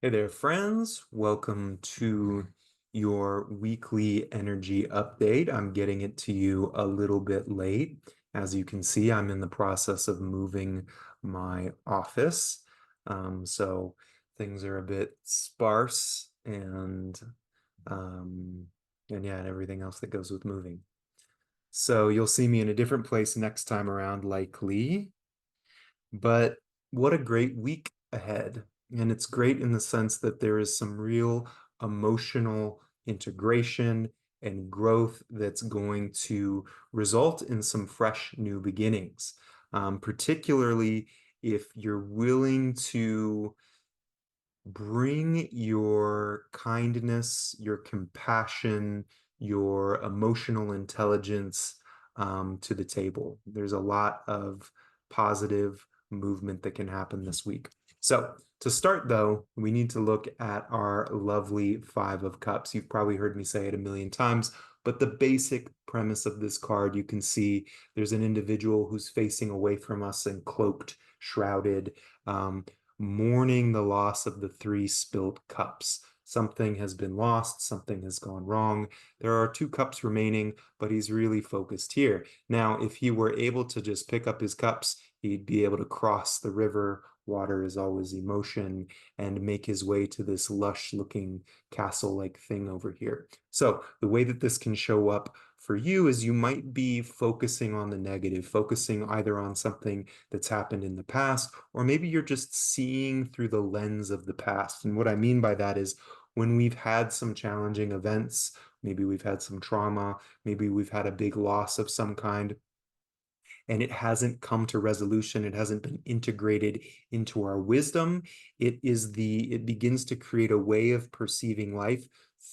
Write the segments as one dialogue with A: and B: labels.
A: Hey there, friends. Welcome to your weekly energy update. I'm getting it to you a little bit late. As you can see, I'm in the process of moving my office. So things are a bit sparse um, and yeah, and everything else that goes with moving. So you'll see me in a different place next time around, likely. But what a great week ahead. And it's great in the sense that there is some real emotional integration and growth that's going to result in some fresh new beginnings. Particularly if you're willing to bring your kindness, your compassion, your emotional intelligence to the table. There's a lot of positive movement that can happen this week. So, to start though, we need to look at our lovely Five of Cups. You've probably heard me say it a million times, but the basic premise of this card, you can see there's an individual who's facing away from us and cloaked, shrouded. Mourning the loss of the three spilled cups. Something has been lost, something has gone wrong. There are two cups remaining, but he's really focused here. Now, if he were able to just pick up his cups, he'd be able to cross the river. Water is always emotion, and make his way to this lush looking castle-like thing over here. So the way that this can show up for you is you might be focusing on the negative, focusing either on something that's happened in the past, or maybe you're just seeing through the lens of the past. And what I mean by that is when we've had some challenging events, maybe we've had some trauma, maybe we've had a big loss of some kind, and it hasn't come to resolution, it hasn't been integrated into our wisdom. It begins to create a way of perceiving life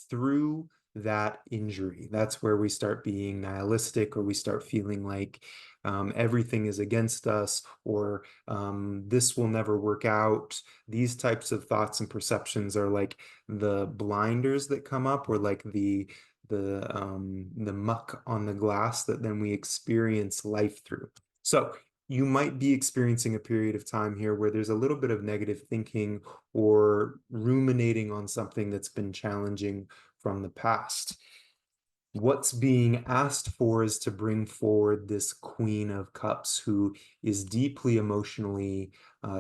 A: through that injury. That's where we start being nihilistic, or we start feeling like everything is against us, or this will never work out. These types of thoughts and perceptions are like the blinders that come up, or like the muck on the glass that then we experience life through. So you might be experiencing a period of time here where there's a little bit of negative thinking or ruminating on something that's been challenging from the past. What's being asked for is to bring forward this Queen of Cups who is deeply emotionally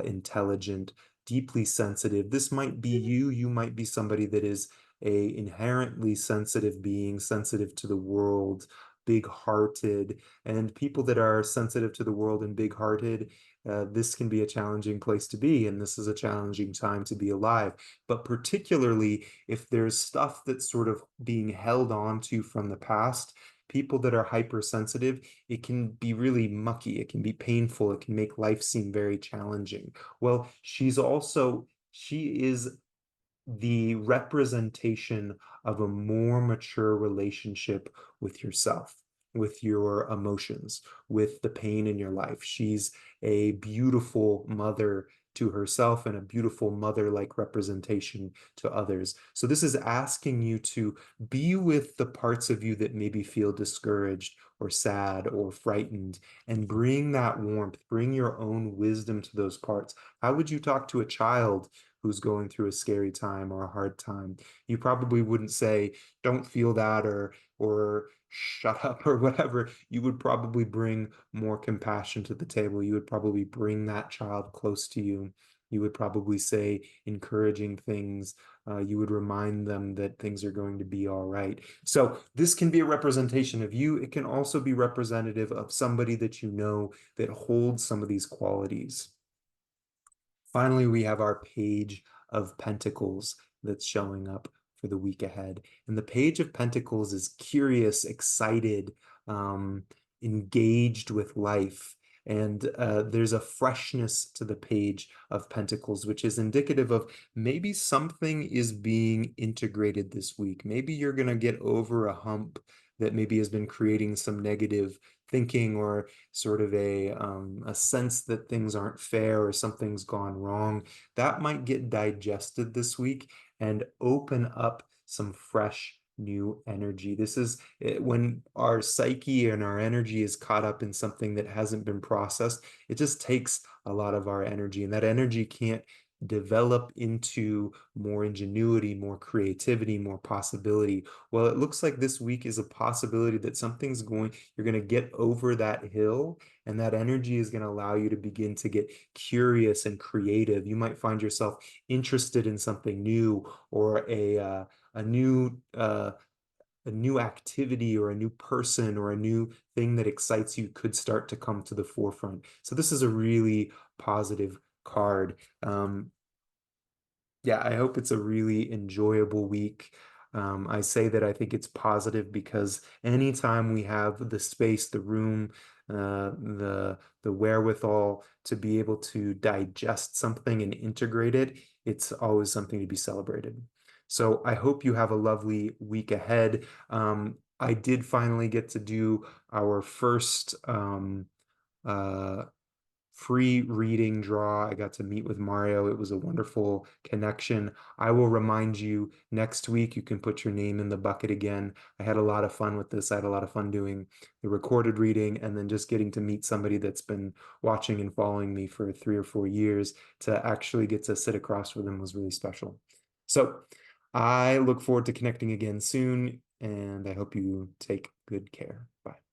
A: intelligent, deeply sensitive. This might be you. You might be somebody that is a inherently sensitive being, sensitive to the world, big-hearted. And people that are sensitive to the world and big-hearted, this can be a challenging place to be, and this is a challenging time to be alive. But particularly if there's stuff that's sort of being held on to from the past, people that are hypersensitive, it can be really mucky, it can be painful, it can make life seem very challenging. Well, she is the representation of a more mature relationship with yourself, with your emotions, with the pain in your life. She's a beautiful mother to herself and a beautiful mother-like representation to others. So this is asking you to be with the parts of you that maybe feel discouraged or sad or frightened, and bring that warmth, bring your own wisdom to those parts. How would you talk to a child who's going through a scary time or a hard time? You probably wouldn't say, don't feel that, or shut up or whatever. You would probably bring more compassion to the table. You would probably bring that child close to you. You would probably say encouraging things. You would remind them that things are going to be all right. So this can be a representation of you. It can also be representative of somebody that you know that holds some of these qualities. Finally, we have our Page of Pentacles that's showing up for the week ahead. And the Page of Pentacles is curious, excited, engaged with life. And there's a freshness to the Page of Pentacles, which is indicative of maybe something is being integrated this week. Maybe you're going to get over a hump that maybe has been creating some negative thinking, or sort of a sense that things aren't fair or something's gone wrong. That might get digested this week and open up some fresh new energy. This is when our psyche and our energy is caught up in something that hasn't been processed. It just takes a lot of our energy, and that energy can't develop into more ingenuity, more creativity, more possibility. Well, it looks like this week is a possibility that you're going to get over that hill, and that energy is going to allow you to begin to get curious and creative. You might find yourself interested in something new, or a new a new activity or a new person or a new thing that excites you could start to come to the forefront. So this is a really positive card. Yeah, I hope it's a really enjoyable week. I say that I think it's positive because anytime we have the space, the room, the wherewithal to be able to digest something and integrate it, it's always something to be celebrated. So I hope you have a lovely week ahead. I did finally get to do our first uh, free reading draw. I got to meet with Mario. It was a wonderful connection. I will remind you next week. You can put your name in the bucket again. I had a lot of fun with this. I had a lot of fun doing the recorded reading, and then just getting to meet somebody that's been watching and following me for 3 or 4 years. To actually get to sit across with them was really special. So I look forward to connecting again soon, and I hope you take good care. Bye.